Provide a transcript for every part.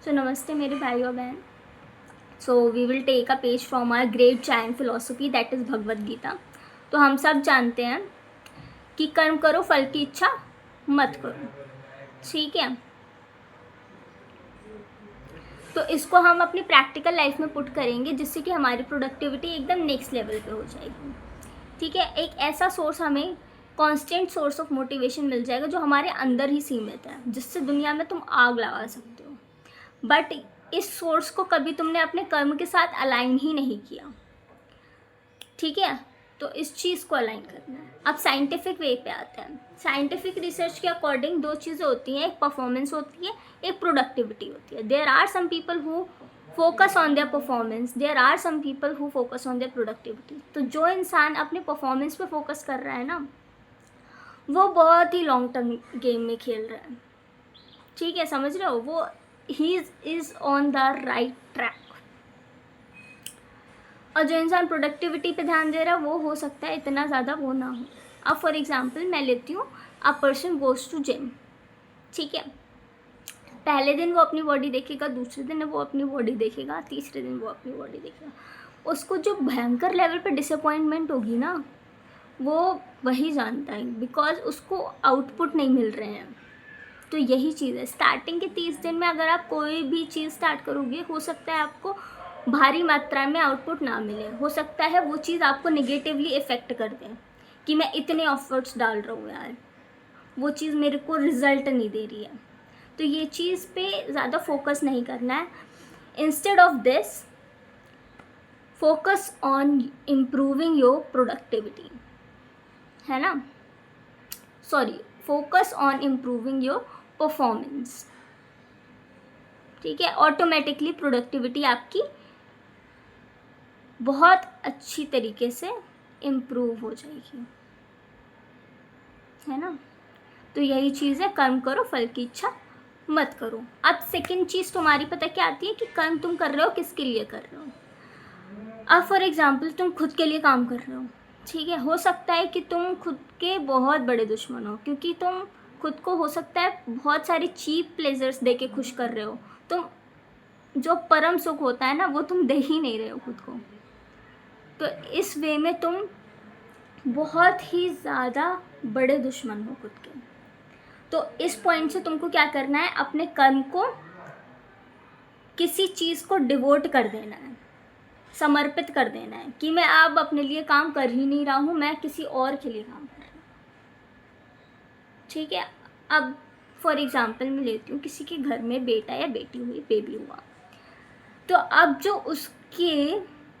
सो नमस्ते मेरे भाई और बहन. So we will take a page from our great child philosophy that is Bhagavad Gita. तो हम सब जानते हैं कि कर्म करो फल की इच्छा मत करो. ठीक है. तो इसको हम अपनी प्रैक्टिकल लाइफ में पुट करेंगे जिससे कि हमारी प्रोडक्टिविटी एकदम नेक्स्ट लेवल पे हो जाएगी. ठीक है. एक ऐसा सोर्स हमें कांस्टेंट सोर्स ऑफ मोटिवेशन मिल जाएगा जो हमारे अंदर ही सीमित है, जिससे दुनिया में तुम आग लगा सकते हो. बट इस सोर्स को कभी तुमने अपने कर्म के साथ अलाइन ही नहीं किया. ठीक है. तो इस चीज़ को अलाइन करना है. अब साइंटिफिक वे पे आते हैं. साइंटिफिक रिसर्च के अकॉर्डिंग दो चीज़ें होती हैं, एक परफॉर्मेंस होती है, एक प्रोडक्टिविटी होती है. There are some people who focus on their performance, there are some people who focus on their productivity. तो जो इंसान अपने परफॉर्मेंस पे फोकस कर रहा है ना, वो बहुत ही लॉन्ग टर्म गेम में खेल रहा है. ठीक है, समझ रहे हो? वो he is on the right track. और जो इंसान प्रोडक्टिविटी पे ध्यान दे रहा है वो हो सकता है इतना ज़्यादा वो ना हो. अब फॉर एग्जांपल मैं लेती हूँ, a person goes to gym. ठीक है. पहले दिन वो अपनी बॉडी देखेगा, दूसरे दिन वो अपनी बॉडी देखेगा, तीसरे दिन वो अपनी बॉडी देखेगा. उसको जो भयंकर लेवल पे डिसअपॉइंटमेंट होगी ना, वो वही जानता है, बिकॉज उसको आउटपुट नहीं मिल रहे हैं. तो यही चीज़ है. स्टार्टिंग के 30 दिन में अगर आप कोई भी चीज़ स्टार्ट करोगे, हो सकता है आपको भारी मात्रा में आउटपुट ना मिले. हो सकता है वो चीज़ आपको नेगेटिवली इफ़ेक्ट कर दे कि मैं इतने एफर्ट्स डाल रहा हूँ यार, वो चीज़ मेरे को रिजल्ट नहीं दे रही है. तो ये चीज़ पे ज़्यादा फोकस नहीं करना है. Instead of this focus on improving your productivity, है ना. Sorry, focus on improving your performance. ठीक है. ऑटोमेटिकली प्रोडक्टिविटी आपकी बहुत अच्छी तरीके से इम्प्रूव हो जाएगी, है ना. तो यही चीज़ है, कर्म करो फल की इच्छा मत करो. अब सेकंड चीज़ तुम्हारी पता क्या आती है कि कर्म तुम कर रहे हो किसके लिए कर रहे हो. अब फॉर एग्जांपल तुम खुद के लिए काम कर रहे हो. ठीक है. हो सकता है कि तुम खुद के बहुत बड़े दुश्मन हो, क्योंकि तुम खुद को हो सकता है बहुत सारी चीप प्लेजर्स दे के खुश कर रहे हो. तुम जो परम सुख होता है ना, वो तुम दे ही नहीं रहे हो खुद को. तो इस वे में तुम बहुत ही ज़्यादा बड़े दुश्मन हो खुद के. तो इस पॉइंट से तुमको क्या करना है, अपने कर्म को किसी चीज़ को डिवोट कर देना है, समर्पित कर देना है कि मैं अब अपने लिए काम कर ही नहीं रहा हूँ, मैं किसी और के लिए काम कर रहा हूँ. ठीक है. अब फॉर एग्जांपल मैं लेती हूँ, किसी के घर में बेटा या बेटी हुई, बेबी हुआ. तो अब जो उसके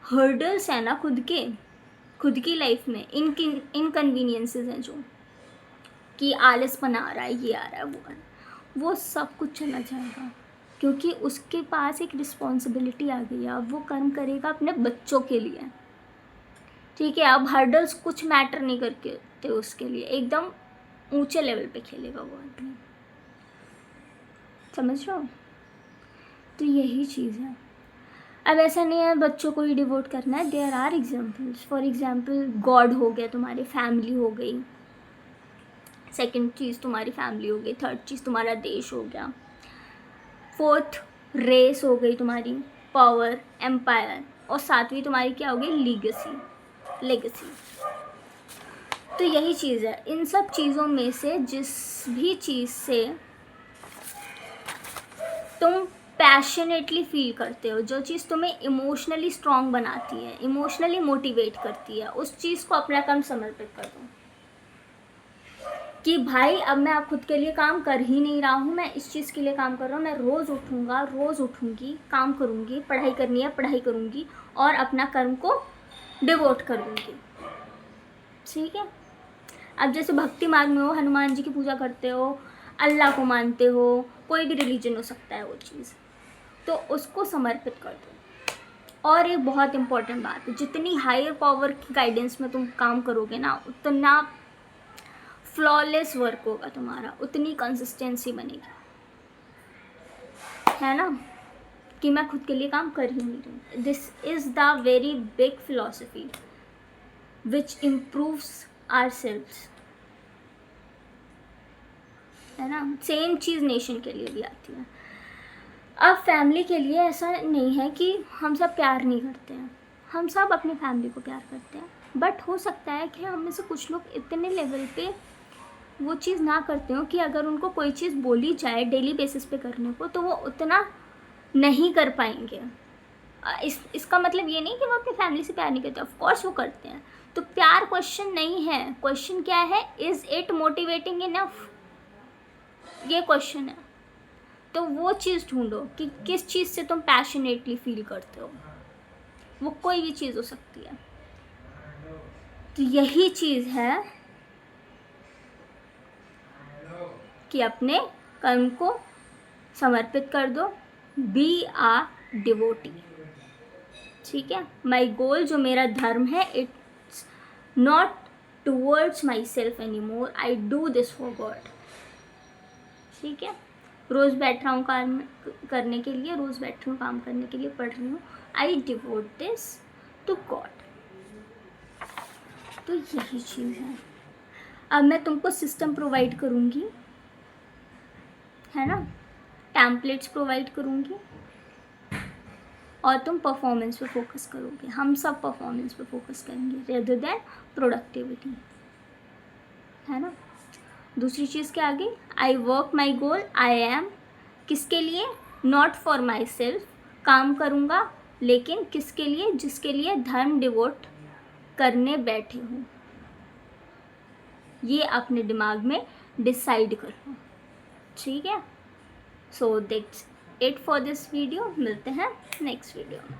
हर्डल्स हैं ना, खुद की लाइफ में इनकन्वीनियंसेस हैं, जो कि आलसपन आ रहा है, ये आ रहा है, वो आ रहा है, वो सब कुछ चला जाएगा, क्योंकि उसके पास एक रिस्पॉन्सिबिलिटी आ गई है. अब वो कर्म करेगा अपने बच्चों के लिए. ठीक है. अब हर्डल्स कुछ मैटर नहीं करते उसके लिए, एकदम ऊंचे लेवल पे खेलेगा वो आदमी. समझ रहे हो? तो यही चीज़ है. अब ऐसा नहीं है बच्चों को ही डिवोट करना है. There are examples. For example God हो गया, तुम्हारी फैमिली हो गई. सेकंड चीज़ तुम्हारी फैमिली हो गई. थर्ड चीज़ तुम्हारा देश हो गया. फोर्थ रेस हो गई तुम्हारी, पावर, एम्पायर. और सातवीं तुम्हारी क्या हो गई, लेगेसी. तो यही चीज़ है. इन सब चीज़ों में से जिस भी चीज़ से तुम पैशनेटली फील करते हो, जो चीज़ तुम्हें इमोशनली स्ट्रांग बनाती है, इमोशनली मोटिवेट करती है, उस चीज़ को अपना काम समर्पित कर दो कि भाई अब मैं अब खुद के लिए काम कर ही नहीं रहा हूँ, मैं इस चीज़ के लिए काम कर रहा हूँ. मैं रोज़ उठूँगा, रोज़ उठूँगी, काम करूँगी, पढ़ाई करनी है पढ़ाई करूँगी, और अपना कर्म को डिवोट कर दूँगी. ठीक है. अब जैसे भक्ति मार्ग में हो, हनुमान जी की पूजा करते हो, अल्लाह को मानते हो, कोई भी रिलीजन हो सकता है वो चीज़, तो उसको समर्पित कर दो. और एक बहुत इम्पॉर्टेंट बात है, जितनी हायर पावर की गाइडेंस में तुम काम करोगे ना, उतना फ्लॉलेस वर्क होगा तुम्हारा, उतनी कंसिस्टेंसी बनेगी, है ना. कि मैं खुद के लिए काम कर ही नहीं रही. This is the very big philosophy which improves our selves, है ना. सेम चीज़ नेशन के लिए भी आती है. अब फैमिली के लिए ऐसा नहीं है कि हम सब प्यार नहीं करते हैं, हम सब अपनी फैमिली को प्यार करते हैं, बट हो सकता है कि हम में से कुछ लोग इतने लेवल पे वो चीज़ ना करते हो कि अगर उनको कोई चीज़ बोली जाए डेली बेसिस पे करने को तो वो उतना नहीं कर पाएंगे। इसका मतलब ये नहीं कि वो अपनी फैमिली से प्यार नहीं करते, ऑफ कोर्स वो करते हैं। तो प्यार क्वेश्चन नहीं है, क्वेश्चन क्या है, इज़ इट मोटिवेटिंग इनफ, ये क्वेश्चन है। तो वो चीज़ ढूंढो कि किस चीज़ से तुम पैशनेटली फील करते हो, वो कोई भी चीज़ हो सकती है। तो यही चीज़ है कि अपने कर्म को समर्पित कर दो, बी आ डिवोटी, ठीक है। माई गोल, जो मेरा धर्म है, it's not towards my self any more, I do this for God, ठीक है। रोज़ बैठ रहा हूँ काम करने के लिए, रोज़ बैठ रही हूँ काम करने के लिए, पढ़ रही हूँ, आई डिवोट दिस टू गॉड। तो यही चीज़ है। अब मैं तुमको सिस्टम प्रोवाइड करूँगी, है ना, टेम्पलेट्स प्रोवाइड करूँगी, और तुम परफॉर्मेंस पे फोकस करोगे। हम सब परफॉर्मेंस पे फोकस करेंगे रेदर देन प्रोडक्टिविटी, है ना। दूसरी चीज़ क्या आ गई, I work my goal, I am, किसके लिए, नॉट फॉर माई सेल्फ, काम करूँगा लेकिन किसके लिए, जिसके लिए धर्म डिवोट करने बैठे हूँ। ये अपने दिमाग में डिसाइड कर लो, ठीक है। So that's it for this video, मिलते हैं नेक्स्ट वीडियो में।